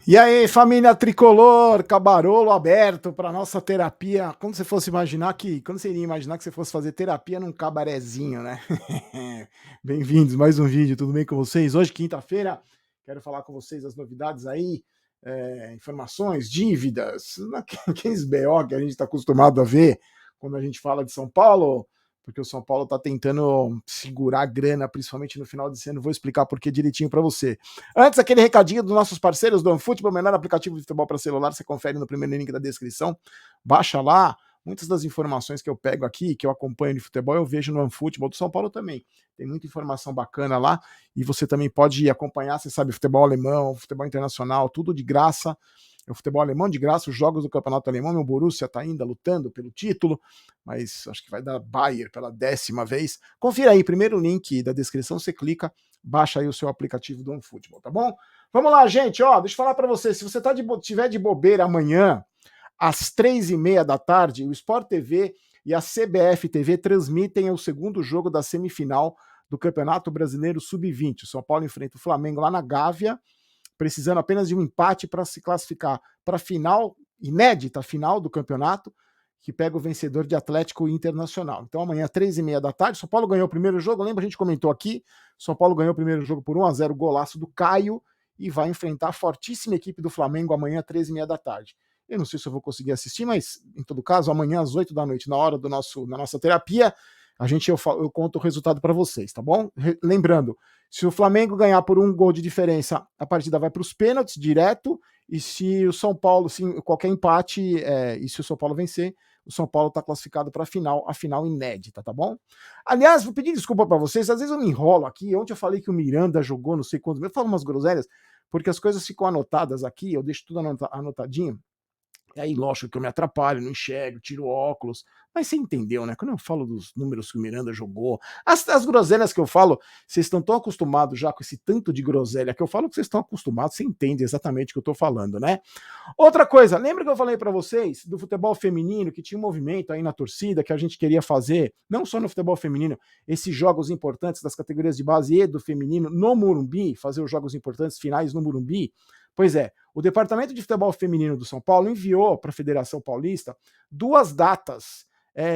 E aí, família tricolor, cabarolo aberto para nossa terapia. Como você fosse imaginar que, quando você iria imaginar que você fosse fazer terapia num cabarezinho, né? Bem-vindos, mais um vídeo, tudo bem com vocês? Hoje, quinta-feira, quero falar com vocês as novidades aí, informações, dívidas, aqueles BO que a gente está acostumado a ver quando a gente fala de São Paulo, porque o São Paulo está tentando segurar a grana, principalmente no final desse ano. Vou explicar por que direitinho para você. Antes, aquele recadinho dos nossos parceiros do OneFootball, o melhor aplicativo de futebol para celular, você confere no primeiro link da descrição, baixa lá. Muitas das informações que eu pego aqui, que eu acompanho de futebol, eu vejo no OneFootball do São Paulo também. Tem muita informação bacana lá e você também pode acompanhar, você sabe, futebol alemão, futebol internacional, tudo de graça. O futebol alemão de graça, os jogos do campeonato alemão, meu Borussia está ainda lutando pelo título, mas acho que vai dar Bayern pela 10ª vez. Confira aí, primeiro link da descrição, você clica, baixa aí o seu aplicativo do OneFootball, tá bom? Vamos lá, gente, ó, deixa eu falar para você, se você tiver de bobeira amanhã, às 3h30 da tarde, o Sport TV e a CBF TV transmitem o segundo jogo da semifinal do Campeonato Brasileiro Sub-20. O São Paulo enfrenta o Flamengo lá na Gávea, precisando apenas de um empate para se classificar para a final, inédita final do campeonato, que pega o vencedor de Atlético Internacional. Então amanhã, 3h30 da tarde, São Paulo ganhou o primeiro jogo, lembra, a gente comentou aqui, São Paulo ganhou o primeiro jogo por 1-0, golaço do Caio, e vai enfrentar a fortíssima equipe do Flamengo amanhã, 3h30 da tarde. Eu não sei se eu vou conseguir assistir, mas em todo caso, amanhã às 8 da noite, na hora da nossa terapia, eu conto o resultado para vocês, tá bom? Lembrando, se o Flamengo ganhar por 1 gol de diferença, a partida vai para os pênaltis direto, e se o São Paulo, se qualquer empate, e se o São Paulo vencer, o São Paulo está classificado para a final inédita, tá bom? Aliás, vou pedir desculpa para vocês, às vezes eu me enrolo aqui. Ontem eu falei que o Miranda jogou não sei quantos, eu falo umas groselhas, porque as coisas ficam anotadas aqui, eu deixo tudo anotadinho. E aí, lógico que eu me atrapalho, não enxergo, tiro óculos. Mas você entendeu, né? Quando eu falo dos números que o Miranda jogou, as groselhas que eu falo, vocês estão tão acostumados já com esse tanto de groselha que eu falo que vocês estão acostumados, você entende exatamente o que eu tô falando, né? Outra coisa, lembra que eu falei para vocês do futebol feminino, que tinha um movimento aí na torcida que a gente queria fazer, não só no futebol feminino, esses jogos importantes das categorias de base e do feminino no Morumbi, fazer os jogos importantes finais no Morumbi? Pois é, o Departamento de Futebol Feminino do São Paulo enviou para a Federação Paulista 2 datas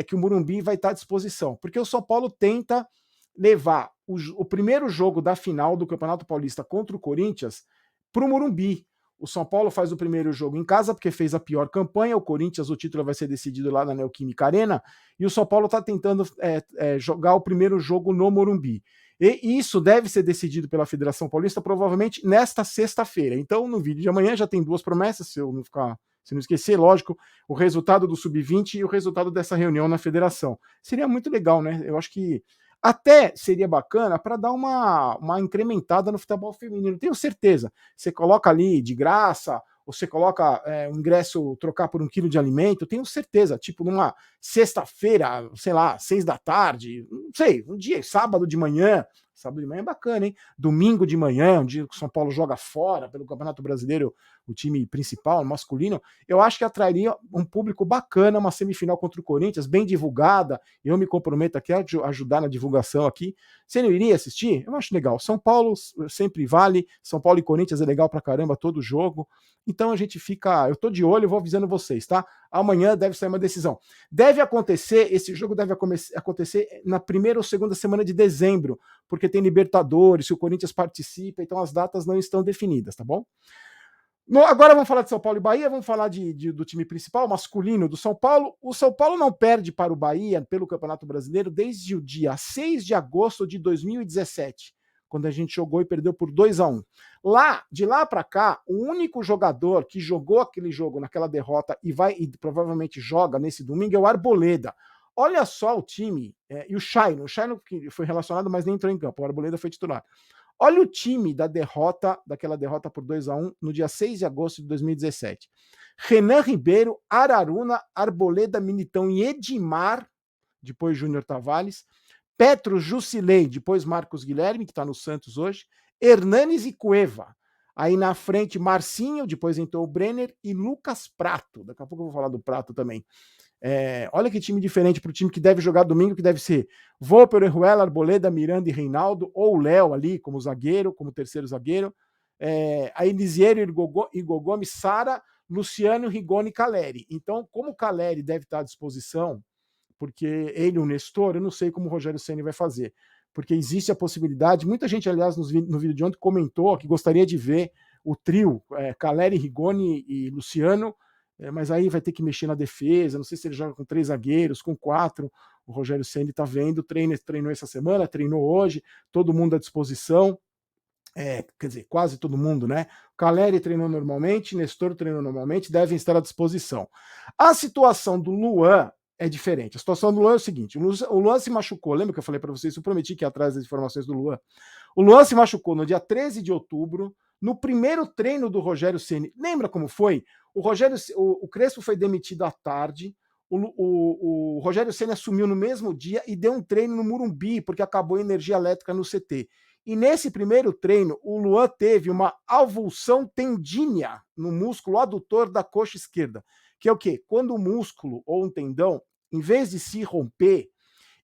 que o Morumbi vai estar à disposição, porque o São Paulo tenta levar o primeiro jogo da final do Campeonato Paulista contra o Corinthians para o Morumbi. O São Paulo faz o primeiro jogo em casa, porque fez a pior campanha. O Corinthians, o título vai ser decidido lá na Neoquímica Arena. E o São Paulo está tentando jogar o primeiro jogo no Morumbi. E isso deve ser decidido pela Federação Paulista provavelmente nesta sexta-feira. Então, no vídeo de amanhã já tem 2 promessas, se eu não ficar. Se não esquecer, lógico, o resultado do Sub-20 e o resultado dessa reunião na federação. Seria muito legal, né? Eu acho que até seria bacana para dar uma incrementada no futebol feminino. Tenho certeza. Você coloca ali de graça, ou você coloca um ingresso, trocar por 1 quilo de alimento, tenho certeza. Tipo, numa sexta-feira, sei lá, 6 da tarde, não sei, um dia, sábado de manhã. Sábado de manhã é bacana, hein? Domingo de manhã, um dia que o São Paulo joga fora pelo Campeonato Brasileiro, o time principal, masculino. Eu acho que atrairia um público bacana, uma semifinal contra o Corinthians, bem divulgada. Eu me comprometo aqui a ajudar na divulgação aqui. Você não iria assistir? Eu acho legal. São Paulo sempre vale. São Paulo e Corinthians é legal pra caramba todo jogo. Então a gente fica. Eu tô de olho e vou avisando vocês, tá? Amanhã deve sair uma decisão. Deve acontecer, esse jogo deve acontecer na primeira ou segunda semana de dezembro, porque tem Libertadores, se o Corinthians participa, então as datas não estão definidas, tá bom? Agora vamos falar de São Paulo e Bahia, vamos falar do time principal, masculino do São Paulo. O São Paulo não perde para o Bahia pelo Campeonato Brasileiro desde o dia 6 de agosto de 2017, quando a gente jogou e perdeu por 2-1. De lá para cá, o único jogador que jogou aquele jogo naquela derrota e provavelmente joga nesse domingo é o Arboleda. Olha só o time, e o Shaino que foi relacionado, mas nem entrou em campo, o Arboleda foi titular. Olha o time daquela derrota por 2-1 no dia 6 de agosto de 2017. Renan Ribeiro, Araruna, Arboleda, Militão e Edmar, depois Júnior Tavares, Petro Jusilei, depois Marcos Guilherme, que está no Santos hoje, Hernanes e Cueva. Aí na frente, Marcinho, depois entrou o Brenner e Lucas Prato. Daqui a pouco eu vou falar do Prato também. Olha que time diferente para o time que deve jogar domingo, que deve ser Volper, Orejuela, Arboleda, Miranda e Reinaldo, ou o Léo ali como zagueiro, como terceiro zagueiro. a Elisiero, Igor Gomes, Sara, Luciano, Rigoni e Caleri. Então, como o Caleri deve estar à disposição, porque ele, o Nestor, eu não sei como o Rogério Ceni vai fazer, porque existe a possibilidade, muita gente, aliás, no vídeo de ontem comentou que gostaria de ver o trio, Caleri, Rigoni e Luciano, mas aí vai ter que mexer na defesa, não sei se ele joga com 3 zagueiros, com 4, o Rogério Ceni está vendo, treinou essa semana, treinou hoje, todo mundo à disposição, quer dizer, quase todo mundo, né? Caleri treinou normalmente, Nestor treinou normalmente, devem estar à disposição. A situação do Luan é diferente. A situação do Luan é o seguinte: o Luan se machucou. Lembra que eu falei para vocês? Eu prometi que ia atrás das informações do Luan. O Luan se machucou no dia 13 de outubro, no primeiro treino do Rogério Ceni. Lembra como foi? O Crespo foi demitido à tarde. O Rogério Ceni assumiu no mesmo dia e deu um treino no Morumbi, porque acabou a energia elétrica no CT. E nesse primeiro treino, o Luan teve uma avulsão tendínea no músculo adutor da coxa esquerda. Que é o quê? Quando o músculo ou um tendão, em vez de se romper,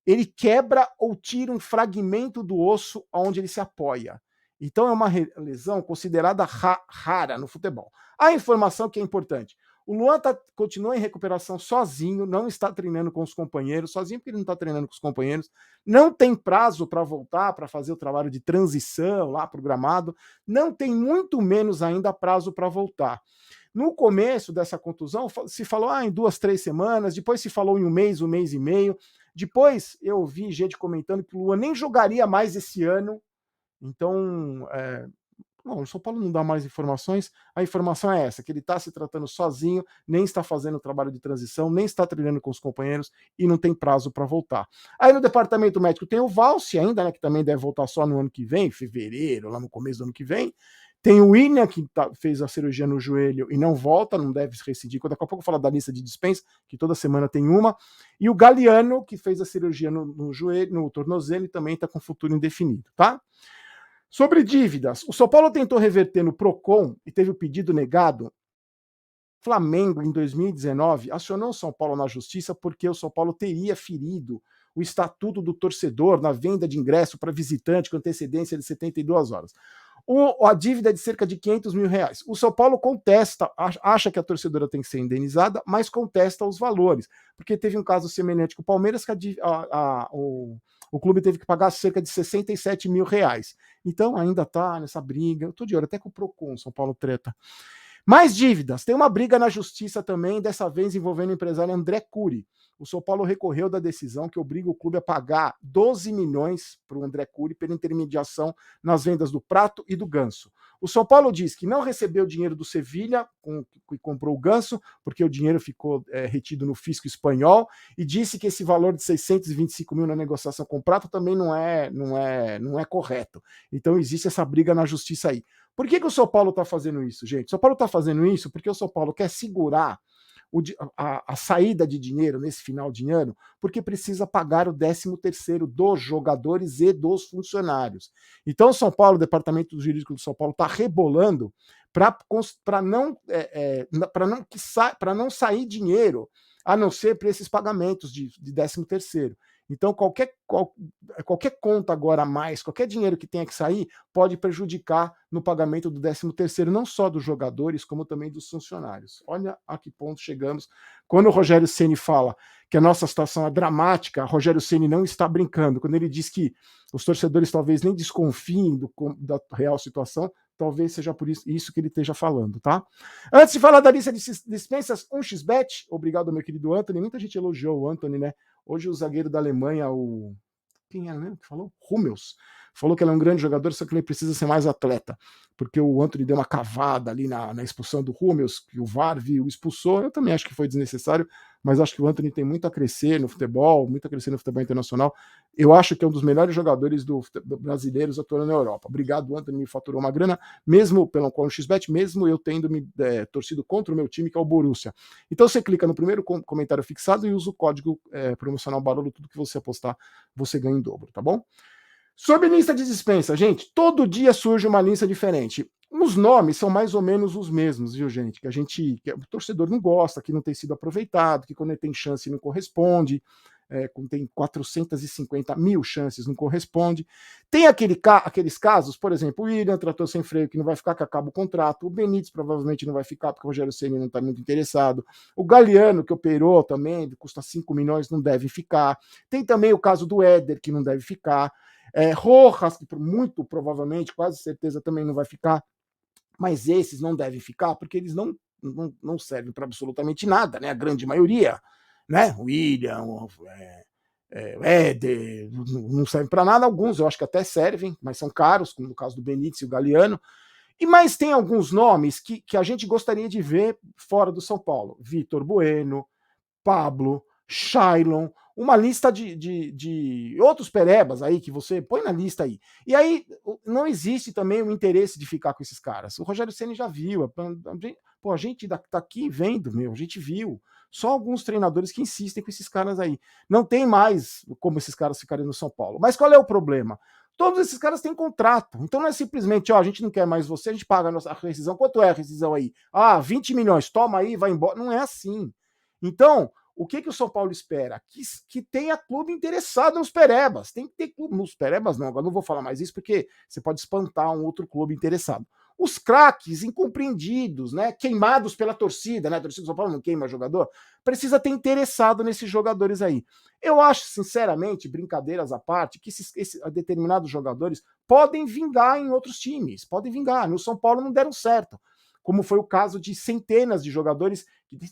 ele quebra ou tira um fragmento do osso onde ele se apoia. Então é uma lesão considerada rara no futebol. A informação que é importante: o Luan continua em recuperação sozinho, não está treinando com os companheiros, sozinho porque ele não está treinando com os companheiros, não tem prazo para voltar, para fazer o trabalho de transição lá programado, não tem muito menos ainda prazo para voltar. No começo dessa contusão, se falou em 2, 3 semanas, depois se falou em um mês e meio, depois eu ouvi gente comentando que o Luan nem jogaria mais esse ano, então Bom, o São Paulo não dá mais informações, a informação é essa, que ele está se tratando sozinho, nem está fazendo o trabalho de transição, nem está treinando com os companheiros e não tem prazo para voltar. Aí no departamento médico tem o Valse ainda, né, que também deve voltar só no ano que vem, fevereiro, lá no começo do ano que vem. Tem o William, que fez a cirurgia no joelho e não volta, não deve se rescindir. Daqui a pouco eu vou falar da lista de dispensa, que toda semana tem uma. E o Galeano, que fez a cirurgia no joelho, no tornozelo, e também está com futuro indefinido, tá? Sobre dívidas, o São Paulo tentou reverter no Procon e teve o pedido negado. Flamengo, em 2019, acionou o São Paulo na justiça porque o São Paulo teria ferido o estatuto do torcedor na venda de ingresso para visitante com antecedência de 72 horas. A dívida é de cerca de 500 mil reais. O São Paulo contesta, acha que a torcedora tem que ser indenizada, mas contesta os valores, porque teve um caso semelhante com o Palmeiras, que o clube teve que pagar cerca de 67 mil reais. Então ainda está nessa briga. Eu estou de olho até com o Procon, São Paulo treta. Mais dívidas. Tem uma briga na justiça também, dessa vez envolvendo o empresário André Cury. O São Paulo recorreu da decisão que obriga o clube a pagar 12 milhões para o André Cury pela intermediação nas vendas do Prato e do Ganso. O São Paulo diz que não recebeu dinheiro do Sevilha, que comprou o Ganso, porque o dinheiro ficou retido no fisco espanhol, e disse que esse valor de 625 mil na negociação com o Prato também não é correto. Então existe essa briga na justiça aí. Por que o São Paulo está fazendo isso, gente? O São Paulo está fazendo isso porque o São Paulo quer segurar a saída de dinheiro nesse final de ano, porque precisa pagar o 13º dos jogadores e dos funcionários. Então o São Paulo, o departamento jurídico do São Paulo, está rebolando para não sair dinheiro, a não ser para esses pagamentos de 13º. Então, qualquer conta agora a mais, qualquer dinheiro que tenha que sair, pode prejudicar no pagamento do 13º, não só dos jogadores, como também dos funcionários. Olha a que ponto chegamos. Quando o Rogério Ceni fala que a nossa situação é dramática, o Rogério Ceni não está brincando. Quando ele diz que os torcedores talvez nem desconfiem da real situação, talvez seja por isso que ele esteja falando, tá? Antes de falar da lista de dispensas, 1xBet, obrigado, meu querido Anthony. Muita gente elogiou o Anthony, né? Hoje o zagueiro da Alemanha, quem era mesmo que falou? Hummels. Falou que ele é um grande jogador, só que ele precisa ser mais atleta. Porque o Anthony deu uma cavada ali na expulsão do Hummels, que o VAR o expulsou. Eu também acho que foi desnecessário, mas acho que o Anthony tem muito a crescer no futebol, muito a crescer no futebol internacional. Eu acho que é um dos melhores jogadores do brasileiros atuando na Europa. Obrigado, Anthony, me faturou uma grana, mesmo pelo XBet, mesmo eu tendo me torcido contra o meu time, que é o Borussia. Então você clica no primeiro comentário fixado e usa o código promocional Barolo, tudo que você apostar, você ganha em dobro, tá bom? Sobre lista de dispensa, gente, todo dia surge uma lista diferente. Os nomes são mais ou menos os mesmos, viu, gente? Que o torcedor não gosta, que não tem sido aproveitado, que quando ele tem chance não corresponde. tem 450 mil chances, não corresponde. Tem aqueles casos, por exemplo, o William tratou sem freio, que não vai ficar, que acaba o contrato. O Benítez provavelmente não vai ficar, porque o Rogério Ceni não está muito interessado. O Galhardo, que operou também, custa 5 milhões, não deve ficar. Tem também o caso do Éder, que não deve ficar. Rojas, que muito provavelmente, quase certeza, também não vai ficar. Mas esses não devem ficar, porque eles não servem para absolutamente nada, né? A grande maioria, né? O William, o Éder, não serve para nada. Alguns eu acho que até servem, mas são caros, como no caso do Benítez e o Galhardo. Mas tem alguns nomes que a gente gostaria de ver fora do São Paulo. Vitor Bueno, Pablo, Shailon, uma lista de outros perebas aí que você põe na lista aí. E aí não existe também o interesse de ficar com esses caras. O Rogério Ceni já viu. A gente tá aqui vendo, a gente viu. Só alguns treinadores que insistem com esses caras aí. Não tem mais como esses caras ficarem no São Paulo. Mas qual é o problema? Todos esses caras têm contrato. Então não é simplesmente, a gente não quer mais você, a gente paga a nossa rescisão. Quanto é a rescisão aí? 20 milhões, toma aí, vai embora. Não é assim. Então, o que o São Paulo espera? Que tenha clube interessado nos perebas. Tem que ter clube nos perebas, não. Agora não vou falar mais isso porque você pode espantar um outro clube interessado. Os craques incompreendidos, né, queimados pela torcida, né? A torcida do São Paulo não queima jogador, precisa ter interessado nesses jogadores aí. Eu acho, sinceramente, brincadeiras à parte, que esses determinados jogadores podem vingar em outros times, podem vingar. No São Paulo não deram certo, como foi o caso de centenas de jogadores,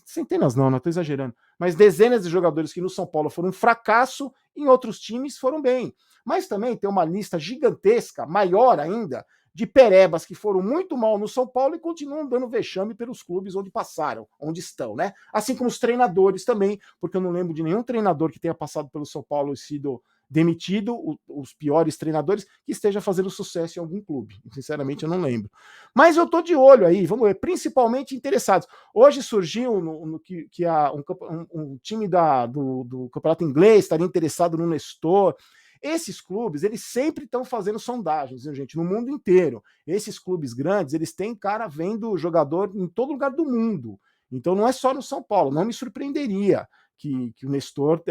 centenas não estou exagerando, mas dezenas de jogadores que no São Paulo foram um fracasso, em outros times foram bem. Mas também tem uma lista gigantesca, maior ainda, de perebas que foram muito mal no São Paulo e continuam dando vexame pelos clubes onde passaram, onde estão, né? Assim como os treinadores também, porque eu não lembro de nenhum treinador que tenha passado pelo São Paulo e sido demitido, os piores treinadores, que esteja fazendo sucesso em algum clube. Sinceramente, eu não lembro. Mas eu tô de olho aí, vamos ver, principalmente interessados. Hoje surgiu um time do campeonato inglês estaria interessado no Nestor. Esses clubes, eles sempre estão fazendo sondagens, viu, gente, no mundo inteiro. Esses clubes grandes, eles têm cara vendo jogador em todo lugar do mundo. Então não é só no São Paulo, não me surpreenderia que o Nestor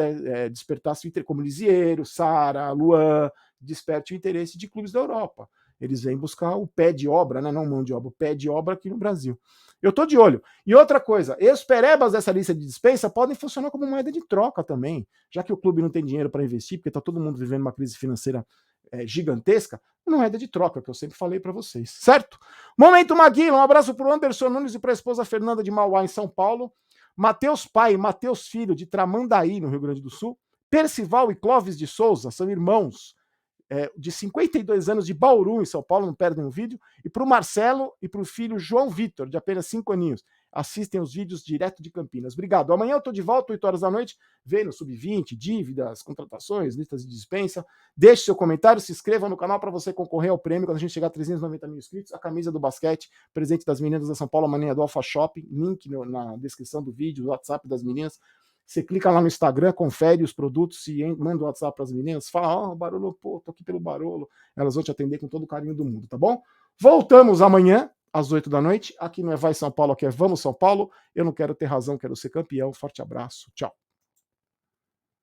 despertasse o interesse, como Lisieiro, Sara, Luan, desperte o interesse de clubes da Europa. Eles vêm buscar o pé de obra, né? Não mão de obra, o pé de obra aqui no Brasil. Eu tô de olho. E outra coisa, os perebas dessa lista de dispensa podem funcionar como moeda de troca também, já que o clube não tem dinheiro para investir, porque está todo mundo vivendo uma crise financeira gigantesca, moeda de troca, que eu sempre falei para vocês, certo? Momento Maguila, um abraço para o Anderson Nunes e para a esposa Fernanda de Mauá, em São Paulo. Matheus pai, Matheus filho, de Tramandaí, no Rio Grande do Sul. Percival e Clóvis de Souza são irmãos de 52 anos, de Bauru, em São Paulo, não perdem um vídeo, e para o Marcelo e para o filho João Vitor, de apenas 5 aninhos. Assistem os vídeos direto de Campinas. Obrigado. Amanhã eu estou de volta, 8 horas da noite, vendo Sub-20, dívidas, contratações, listas de dispensa. Deixe seu comentário, se inscreva no canal para você concorrer ao prêmio quando a gente chegar a 390 mil inscritos. A camisa do basquete, presente das meninas da São Paulo, amanhã do Alpha Shopping. Link na descrição do vídeo, do WhatsApp das meninas. Você clica lá no Instagram, confere os produtos, manda o WhatsApp para as meninas, fala, Barolo, tô aqui pelo Barolo. Elas vão te atender com todo o carinho do mundo, tá bom? Voltamos amanhã, às 8 da noite. Aqui não é Vai São Paulo, aqui é Vamos São Paulo. Eu não quero ter razão, quero ser campeão. Forte abraço, tchau.